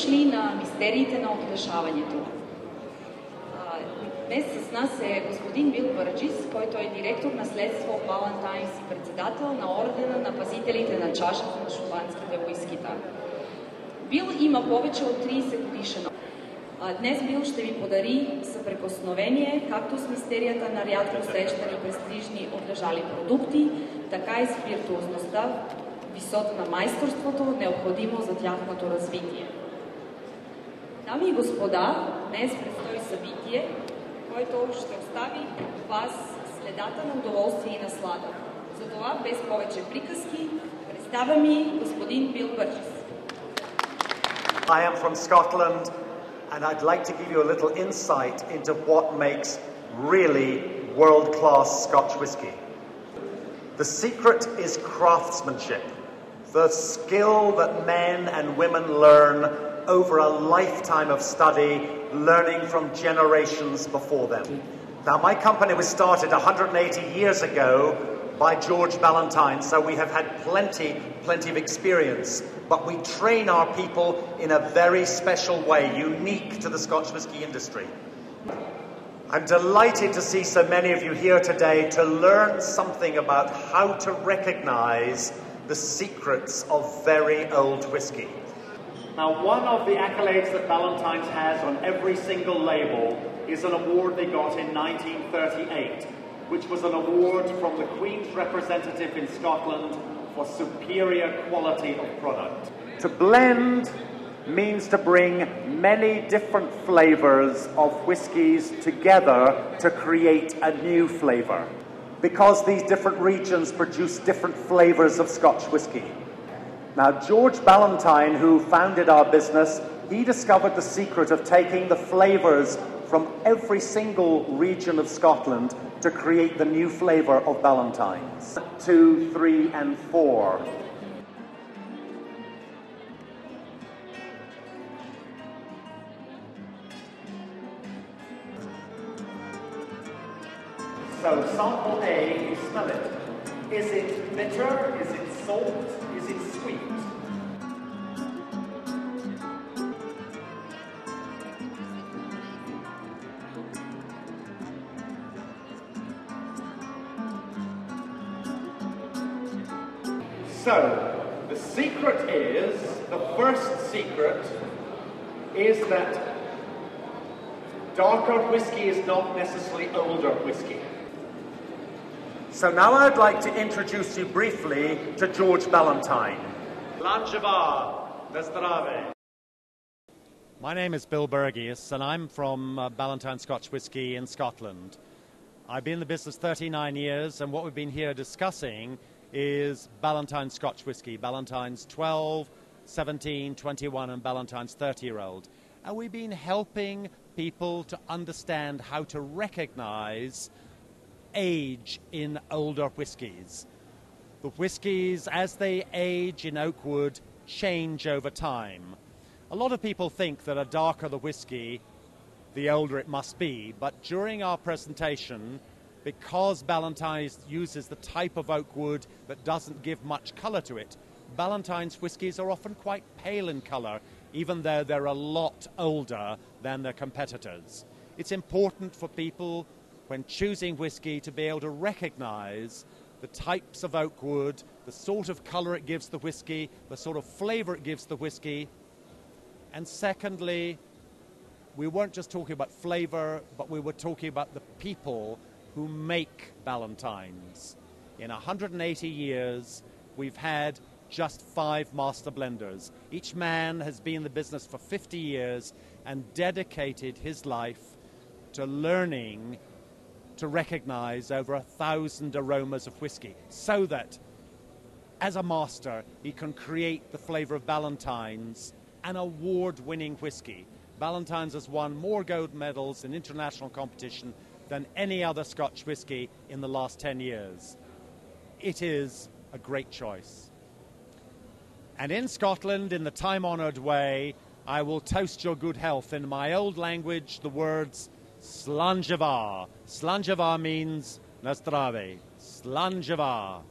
Добродошли на мистериите на отлежаването. Днес с нас е господин Бил Бърджис, който е директор наследство Ballantine и председател на ордена на пазителите на чашата на шотландските уискита. Бил има повече от 30 годишен. Днес Бил ще ви подари съприкосновение както с мистерията на рядко срещани престижни отлежали продукти, така и с виртуозността, висота на майсторството, необходимо за тяхното развитие. Дами и господа, днес предстои събитие, който ще остави вас следата на удоволствие и наслада. Затова, без повече приказки, представя ми господин Бил Бърджис. I am from Scotland, and I'd like to give you a little insight into what makes really world-class Scotch whisky. The secret is craftsmanship, the skill that men and women learn over a lifetime of study, learning from generations before them. Now, my company was started 180 years ago by George Ballantine, so we have had plenty of experience, but we train our people in a very special way, unique to the Scotch whisky industry. I'm delighted to see so many of you here today to learn something about how to recognize the secrets of very old whisky. Now, one of the accolades that Ballantine's has on every single label is an award they got in 1938, which was an award from the Queen's representative in Scotland for superior quality of product. To blend means to bring many different flavours of whiskies together to create a new flavour, because these different regions produce different flavours of Scotch whisky. Now, George Ballantine, who founded our business, he discovered the secret of taking the flavours from every single region of Scotland to create the new flavour of Ballantines. 2, 3, and 4. So, sample A, you smell it. Is it bitter? Is it salt? Is it sweet? So, the secret is, the first secret is that darker whiskey is not necessarily older whiskey. So now I'd like to introduce you briefly to George Ballantine. My name is Bill Burgess, and I'm from Ballantine Scotch Whisky in Scotland. I've been in the business 39 years, and what we've been here discussing is Ballantine Scotch Whisky, Ballantine's 12, 17, 21, and Ballantine's 30-year-old. And we've been helping people to understand how to recognize age in older whiskies. The whiskies, as they age in oak wood, change over time. A lot of people think that the darker the whiskey, the older it must be, but during our presentation, because Ballantine uses the type of oak wood that doesn't give much colour to it, Ballantine's whiskies are often quite pale in colour, even though they're a lot older than their competitors. It's important for people, when choosing whiskey, to be able to recognise the types of oak wood, the sort of colour it gives the whiskey, the sort of flavour it gives the whiskey. And secondly, we weren't just talking about flavour, but we were talking about the people who make Ballantines. In 180 years, we've had just 5 master blenders. Each man has been in the business for 50 years and dedicated his life to learning to recognize over 1,000 aromas of whiskey, so that as a master he can create the flavor of Ballantines, an award-winning whiskey. Ballantines has won more gold medals in international competition than any other Scotch whiskey in the last 10 years. It is a great choice. And in Scotland, in the time-honoured way, I will toast your good health in my old language, the words Slanjavar. Slanjavar means Nastrave. Slanjavar.